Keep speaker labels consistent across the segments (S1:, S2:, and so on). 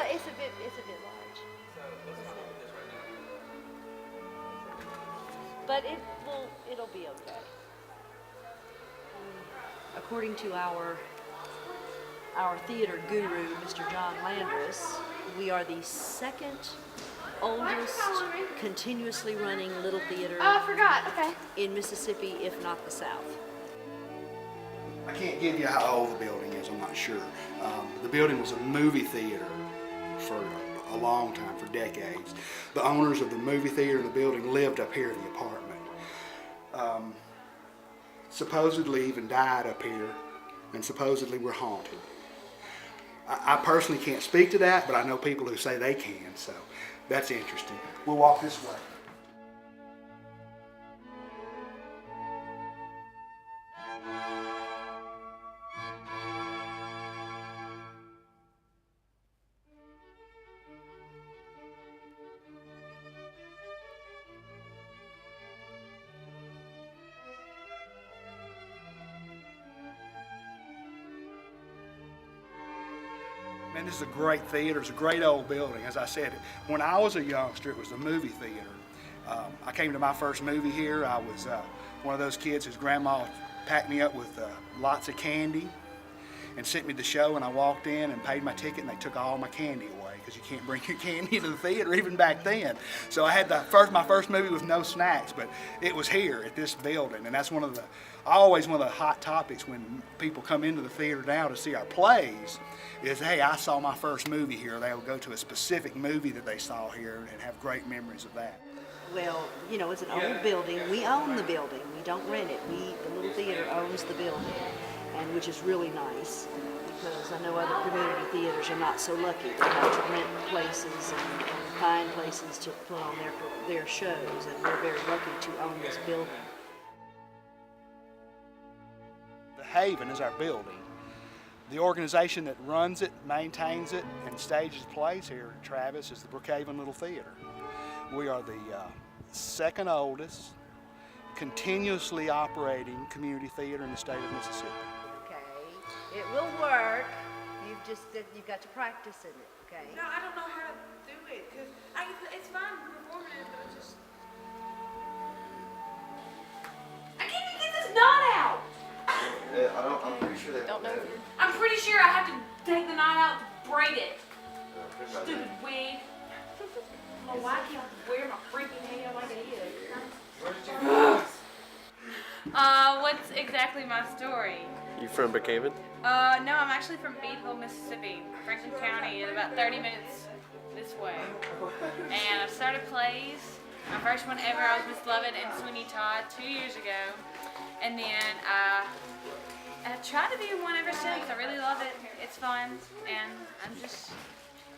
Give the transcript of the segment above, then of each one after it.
S1: it's a bit large. But it'll be okay. According to our theater guru, Mr. John Landris, we are the second oldest continuously running little theater in Mississippi, if not the South.
S2: I can't give you how old the building is, I'm not sure. The building was a movie theater for a long time, for decades. The owners of the movie theater and the building lived up here in the apartment. Supposedly even died up here, and supposedly were haunted. I personally can't speak to that, but I know people who say they can, so that's interesting. We'll walk this way. Man, this is a great theater. It's a great old building. As I said, when I was a youngster, it was a movie theater. I came to my first movie here. I was one of those kids whose grandma packed me up with lots of candy and sent me to the show, and I walked in and paid my ticket, and they took all my candy away because you can't bring your candy to the theater even back then. So I had my first movie with no snacks, but it was here at this building, and that's always one of the hot topics when people come into the theater now to see our plays is, hey, I saw my first movie here. They'll go to a specific movie that they saw here and have great memories of that.
S1: Well, you know, it's an old building. We own the building. We don't rent it. The little theater owns the building, and which is really nice because I know other community theaters are not so lucky. They have to rent places and find places to put on their shows, and we're very lucky to own this building.
S2: The Haven is our building. The organization that runs it, maintains it, and stages plays here at Travis is the Brookhaven Little Theater. We are the second oldest, continuously operating community theater in the state of Mississippi.
S1: Okay, it will work. You've got to practice in it, okay?
S3: No, I don't know how to do it, because it's fine performing it, but it's just... I can't even get this knot out!
S4: I'm pretty sure they don't know.
S3: I'm pretty sure I have to take the knot out to braid it. Stupid wig. I don't know why I can't wear my freaking hair like it is. What's exactly my story?
S5: You from Brookhaven?
S3: No, I'm actually from Beadville, Mississippi, Franklin County, and about 30 minutes this way. And I've started plays. My first one ever, I was Miss Lovett and Sweeney Todd 2 years ago. And then I've tried to be in one ever since. I really love it. It's fun. And I'm just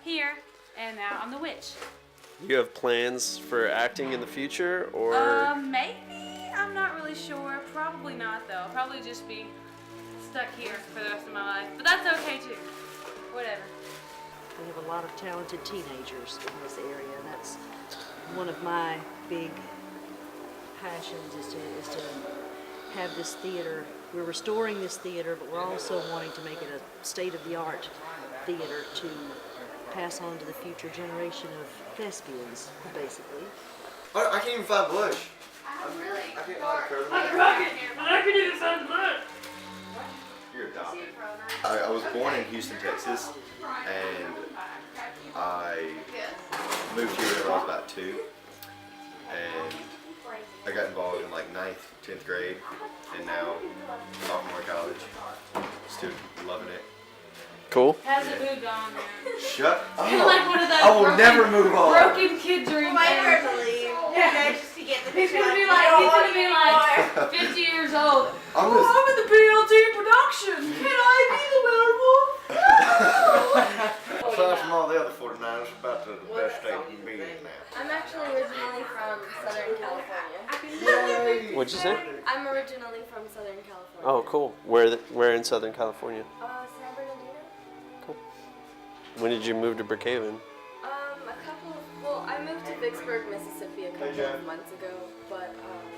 S3: here. And now I'm the witch.
S5: You have plans for acting in the future, or?
S3: Maybe. I'm not really sure. Probably not, though. I'll probably just be stuck here for the rest of my life. But that's okay, too. Whatever.
S1: We have a lot of talented teenagers in this area, and that's one of my big passions is to have this theater. We're restoring this theater, but we're also wanting to make it a state-of-the-art theater to pass on to the future generation of thespians, basically.
S4: I can't even find blush.
S3: I'm really
S4: I can't find curly.
S3: I can even find blush.
S4: You're adopted. I was born in Houston, Texas, and I moved here when I was about 2, and I got involved in like 9th, 10th grade, and now sophomore college. Still loving it.
S5: Cool.
S3: Hasn't moved on there.
S4: Shut up.
S3: You're like one of those
S4: I will never move on.
S3: broken kid dream things.
S6: Okay, just to get the
S3: He's
S6: picture.
S3: gonna be like 50 years old.
S4: I'm
S3: I'm in the BLT production. Can I be the werewolf?
S4: aside from all the other 49ers, about the best state you can be in now.
S6: I'm actually originally from Southern California.
S5: What'd you say?
S6: I'm originally from Southern California.
S5: Oh, cool. Where in Southern California?
S6: San Bernardino.
S5: Cool. When did you move to Brookhaven?
S6: I moved to Vicksburg, Mississippi a couple of months ago, but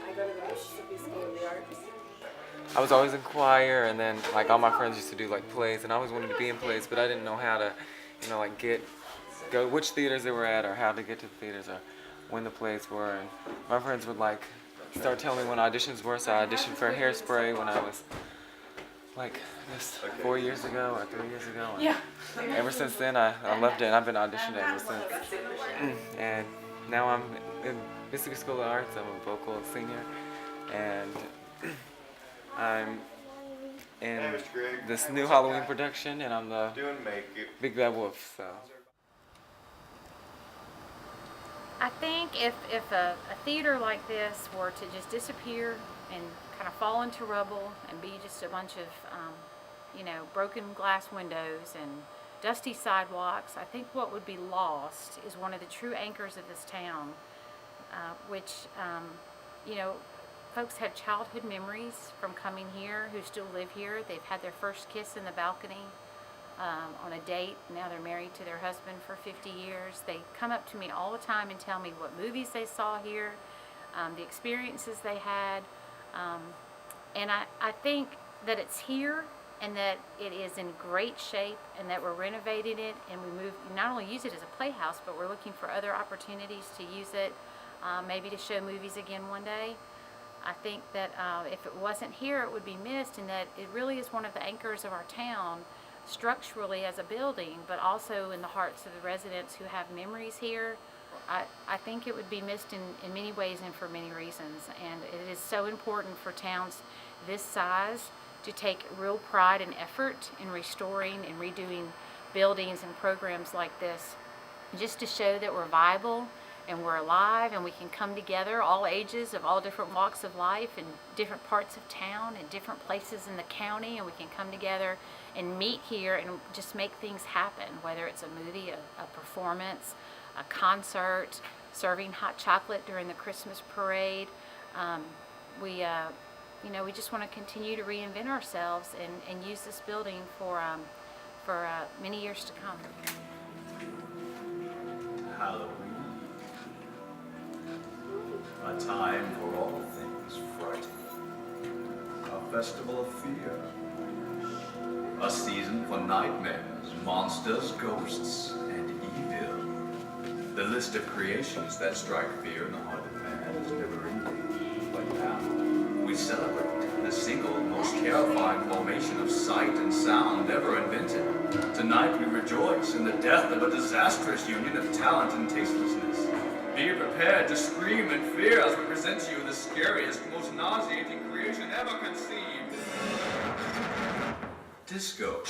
S6: I go to the Mississippi School of the Arts.
S7: I was always in choir, and then like all my friends used to do like plays, and I always wanted to be in plays, but I didn't know how to, like get go which theaters they were at or how to get to the theaters or when the plays were. And my friends would like start telling me when auditions were. So I auditioned for Hairspray when I was like just 4 years ago or 3 years ago. And ever since then, I loved it, and I've been auditioning ever since. And now I'm in Mississippi School of Arts. I'm a vocal senior, and I'm in
S4: Mr. Greg.
S7: this new Halloween production, and I'm the
S4: Doing makeup.
S7: Big Bad Wolf. So.
S8: I think if a theater like this were to just disappear and kind of fall into rubble and be just a bunch of, broken glass windows and dusty sidewalks, I think what would be lost is one of the true anchors of this town, which, folks had childhood memories from coming here who still live here. They've had their first kiss in the balcony. On a date. Now they're married to their husband for 50 years. They come up to me all the time and tell me what movies they saw here, the experiences they had. And I think that it's here and that it is in great shape and that we're renovating it and we not only use it as a playhouse, but we're looking for other opportunities to use it, maybe to show movies again one day. I think that if it wasn't here, it would be missed, and that it really is one of the anchors of our town, structurally as a building, but also in the hearts of the residents who have memories here. I think it would be missed in many ways and for many reasons, and it is so important for towns this size to take real pride and effort in restoring and redoing buildings and programs like this, just to show that we're viable and we're alive and we can come together, all ages of all different walks of life in different parts of town and different places in the county, and we can come together and meet here and just make things happen, whether it's a movie, a performance, a concert, serving hot chocolate during the Christmas parade. We just want to continue to reinvent ourselves and use this building for many years to come.
S9: Halloween, a time for all things frightening, a festival of fear, a season for nightmares, monsters, ghosts, and evil. The list of creations that strike fear in the heart of man is never ending, but now we celebrate the single most terrifying formation of sight and sound ever invented. Tonight we rejoice in the death of a disastrous union of talent and tastelessness. Be prepared to scream in fear as we present to you the scariest, most nauseating creation ever conceived. Disco.